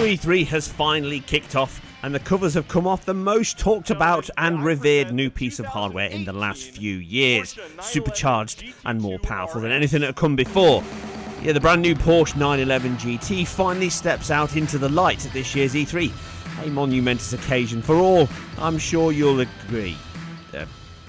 E3 has finally kicked off, and the covers have come off the most talked about and revered new piece of hardware in the last few years. Supercharged and more powerful than anything that had come before. Yeah, the brand new Porsche 911 GT finally steps out into the light at this year's E3. A monumentous occasion for all, I'm sure you'll agree.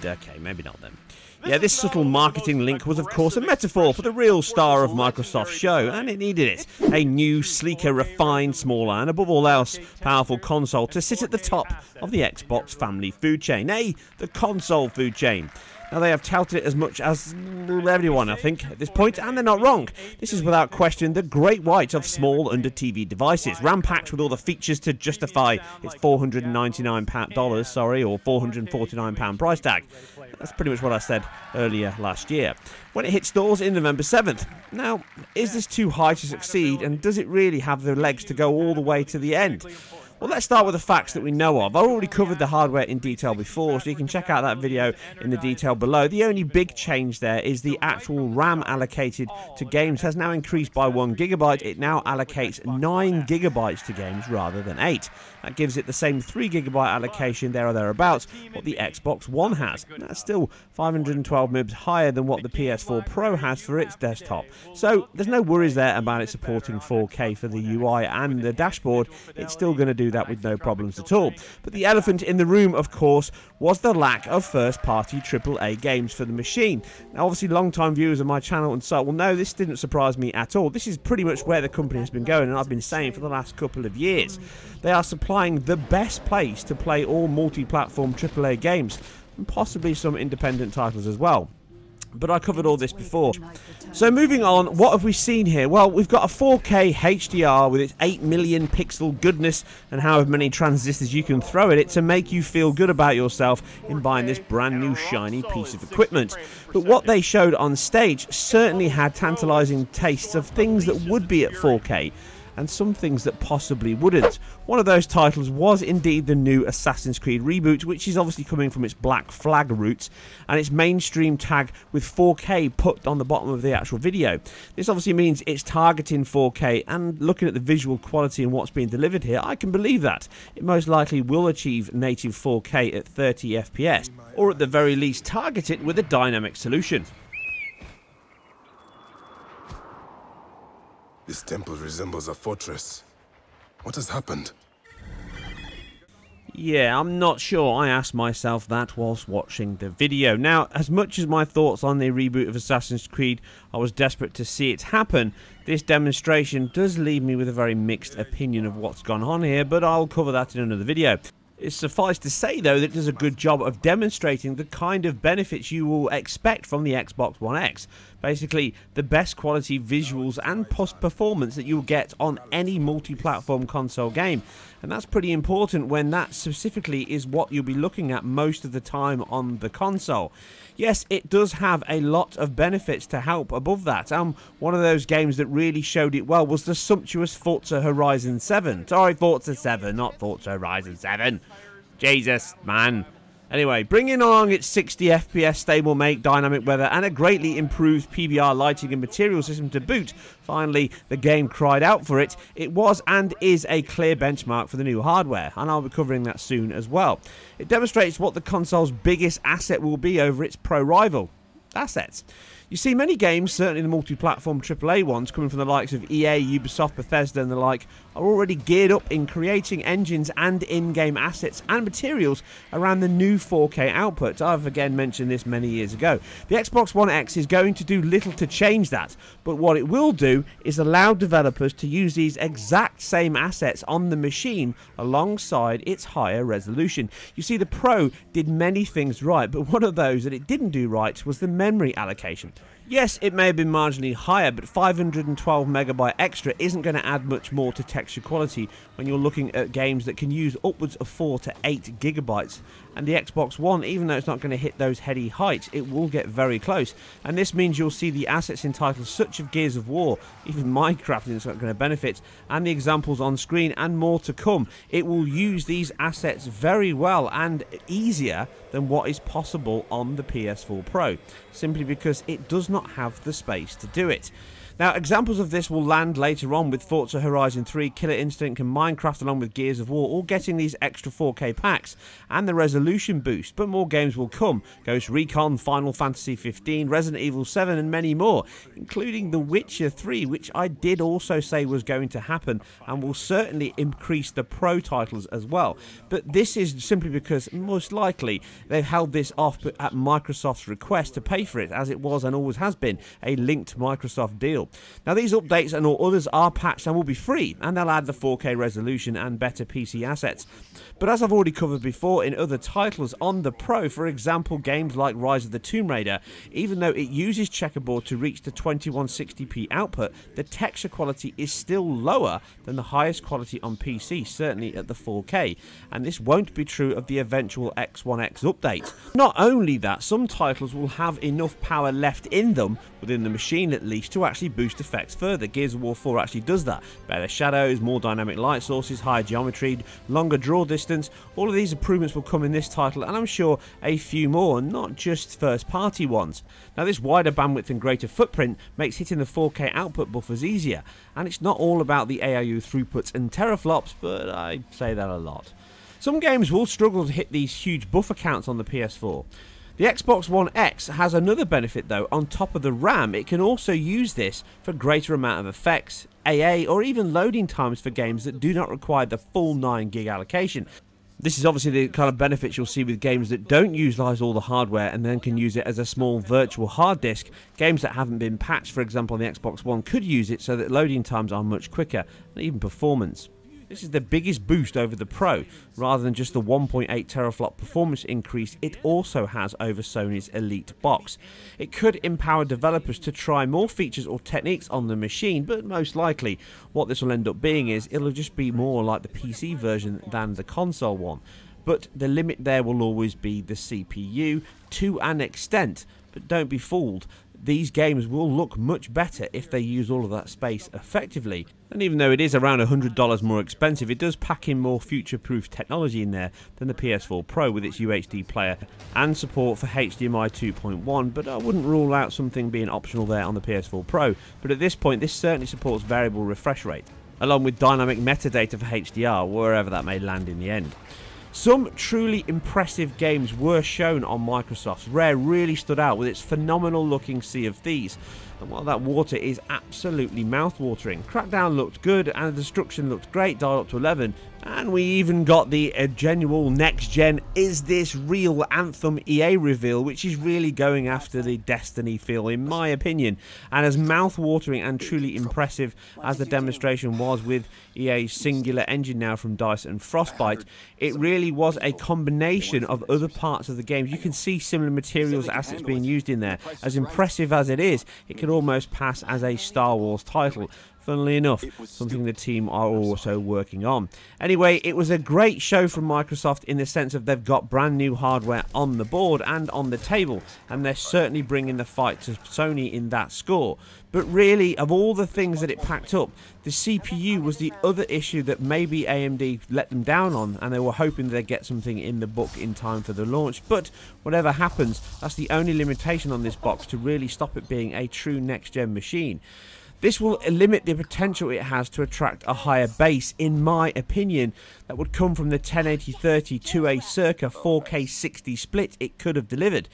Okay, maybe not then. Yeah, this subtle marketing link was of course a metaphor for the real star of Microsoft's show, and it needed it. A new, sleeker, refined, smaller and above all else, powerful console to sit at the top of the Xbox family food chain, the console food chain. Now, they have touted it as much as everyone, I think, at this point, and they're not wrong. This is without question the great white of small under-TV devices, ram-packed with all the features to justify its $499 or £449 price tag. That's pretty much what I said earlier last year, when it hit stores in November 7th. Now, is this too high to succeed, and does it really have the legs to go all the way to the end? Well, let's start with the facts that we know of. I've already covered the hardware in detail before, so you can check out that video in the detail below. The only big change there is the actual RAM allocated to games has now increased by 1 GB. It now allocates 9 GB to games rather than 8. That gives it the same 3 GB allocation there or thereabouts what the Xbox One has. That's still 512 MB higher than what the PS4 Pro has for its desktop. So there's no worries there about it supporting 4K for the UI and the dashboard. It's still going to do that with no problems at all. But the elephant in the room, of course, was the lack of first-party AAA games for the machine. Now, obviously, long-time viewers of my channel and so will know this didn't surprise me at all. This is pretty much where the company has been going, and I've been saying for the last couple of years. They are supplying the best place to play all multi-platform AAA games, and possibly some independent titles as well. But I covered all this before. So moving on, what have we seen here? Well, we've got a 4K HDR with its 8 million pixel goodness and however many transistors you can throw at it to make you feel good about yourself in buying this brand new shiny piece of equipment. But what they showed on stage certainly had tantalizing tastes of things that would be at 4K. And some things that possibly wouldn't. One of those titles was indeed the new Assassin's Creed reboot, which is obviously coming from its Black Flag roots, and its mainstream tag with 4K put on the bottom of the actual video. This obviously means it's targeting 4K, and looking at the visual quality and what's being delivered here, I can believe that. It most likely will achieve native 4K at 30 FPS, or at the very least target it with a dynamic solution. This temple resembles a fortress. What has happened? Yeah, I'm not sure. I asked myself that whilst watching the video. Now, as much as my thoughts on the reboot of Assassin's Creed, I was desperate to see it happen, this demonstration does leave me with a very mixed opinion of what's gone on here, but I'll cover that in another video. It's suffice to say, though, that it does a good job of demonstrating the kind of benefits you will expect from the Xbox One X. Basically, the best quality visuals and performance that you'll get on any multi-platform console game. And that's pretty important when that specifically is what you'll be looking at most of the time on the console. Yes, it does have a lot of benefits to help above that. One of those games that really showed it well was the sumptuous Forza Horizon 7. Sorry, Forza 7, not Forza Horizon 7. Jesus, man. Anyway, bringing along its 60 FPS stable make, dynamic weather, and a greatly improved PBR lighting and material system to boot, finally the game cried out for it. It was and is a clear benchmark for the new hardware, and I'll be covering that soon as well. It demonstrates what the console's biggest asset will be over its pro rival. Assets. You see, many games, certainly the multi-platform AAA ones, coming from the likes of EA, Ubisoft, Bethesda and the like, are already geared up in creating engines and in-game assets and materials around the new 4K output. I've again mentioned this many years ago. The Xbox One X is going to do little to change that, but what it will do is allow developers to use these exact same assets on the machine alongside its higher resolution. You see, the Pro did many things right, but one of those that it didn't do right was the memory allocation. Yes, it may have been marginally higher, but 512 MB extra isn't going to add much more to texture quality when you're looking at games that can use upwards of 4 to 8 GB. And the Xbox One, even though it's not going to hit those heady heights, it will get very close. And this means you'll see the assets in titles such as Gears of War, even Minecraft is not going to benefit, and the examples on screen and more to come. It will use these assets very well and easier than what is possible on the PS4 Pro, simply because it does not have the space to do it. Now, examples of this will land later on with Forza Horizon 3, Killer Instinct and Minecraft, along with Gears of War, all getting these extra 4K packs and the resolution boost, but more games will come. Ghost Recon, Final Fantasy 15, Resident Evil 7 and many more, including The Witcher 3, which I did also say was going to happen and will certainly increase the Pro titles as well. But this is simply because most likely they've held this off at Microsoft's request to pay for it, as it was and always has been a linked Microsoft deal. Now, these updates and all others are patched and will be free, and they'll add the 4K resolution and better PC assets. But as I've already covered before in other titles on the Pro, for example games like Rise of the Tomb Raider, even though it uses checkerboard to reach the 2160p output, the texture quality is still lower than the highest quality on PC, certainly at the 4K, and this won't be true of the eventual X1 X update. Not only that, some titles will have enough power left in them, within the machine at least, to actually boost effects further. Gears of War 4 actually does that. Better shadows, more dynamic light sources, higher geometry, longer draw distance. All of these improvements will come in this title, and I'm sure a few more, not just first party ones. Now, this wider bandwidth and greater footprint makes hitting the 4K output buffers easier, and it's not all about the AIU throughputs and teraflops, but I say that a lot. Some games will struggle to hit these huge buffer counts on the PS4. The Xbox One X has another benefit though. On top of the RAM, it can also use this for greater amount of effects, AA, or even loading times for games that do not require the full 9 gig allocation. This is obviously the kind of benefits you'll see with games that don't utilise all the hardware and then can use it as a small virtual hard disk. Games that haven't been patched, for example on the Xbox One, could use it so that loading times are much quicker, and even performance. This is the biggest boost over the Pro. Rather than just the 1.8 teraflop performance increase, it also has over Sony's Elite box. It could empower developers to try more features or techniques on the machine, but most likely what this will end up being is it'll just be more like the PC version than the console one. But the limit there will always be the CPU to an extent. But don't be fooled. These games will look much better if they use all of that space effectively. And even though it is around $100 more expensive, it does pack in more future-proof technology in there than the PS4 Pro with its UHD player and support for HDMI 2.1, but I wouldn't rule out something being optional there on the PS4 Pro. But at this point, this certainly supports variable refresh rate, along with dynamic metadata for HDR, wherever that may land in the end. Some truly impressive games were shown on Microsoft's. Rare really stood out with its phenomenal looking Sea of Thieves, and while that water is absolutely mouth-watering, Crackdown looked good and the Destruction looked great, dialed up to 11, and we even got the genuine next-gen "is this real" Anthem EA reveal, which is really going after the Destiny feel in my opinion. And as mouth-watering and truly impressive as the demonstration was with EA's singular engine now from DICE and Frostbite, it really was a combination of other parts of the game. You can see similar materials, assets being used in there. As impressive as it is, it could almost pass as a Star Wars title. Funnily enough, something the team are also working on. Anyway, it was a great show from Microsoft in the sense of they've got brand new hardware on the board and on the table, and they're certainly bringing the fight to Sony in that score. But really, of all the things that it packed up, the CPU was the other issue that maybe AMD let them down on, and they were hoping they'd get something in the book in time for the launch. But whatever happens, that's the only limitation on this box to really stop it being a true next-gen machine. This will limit the potential it has to attract a higher base, in my opinion, that would come from the 1080-30 to a circa 4K 60 split it could have delivered.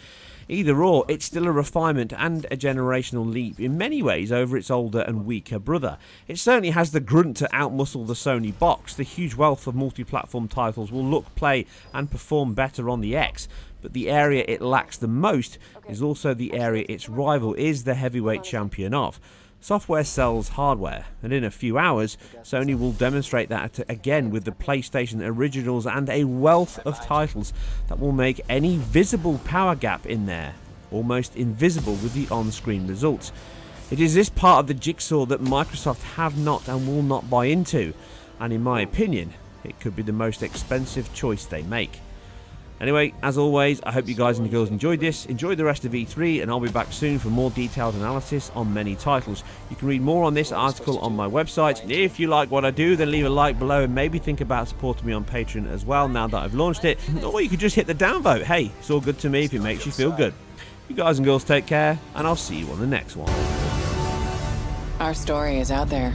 Either or, it's still a refinement and a generational leap in many ways over its older and weaker brother. It certainly has the grunt to outmuscle the Sony box. The huge wealth of multi-platform titles will look, play and perform better on the X, but the area it lacks the most is also the area its rival is the heavyweight champion of. Software sells hardware, and in a few hours, Sony will demonstrate that again with the PlayStation originals and a wealth of titles that will make any visible power gap in there almost invisible with the on-screen results. It is this part of the jigsaw that Microsoft have not and will not buy into, and in my opinion, it could be the most expensive choice they make. Anyway, as always, I hope you guys and girls enjoyed this. Enjoy the rest of E3, and I'll be back soon for more detailed analysis on many titles. You can read more on this article on my website. If you like what I do, then leave a like below and maybe think about supporting me on Patreon as well now that I've launched it. Or you could just hit the downvote. Hey, it's all good to me if it makes you feel good. You guys and girls take care, and I'll see you on the next one. Our story is out there.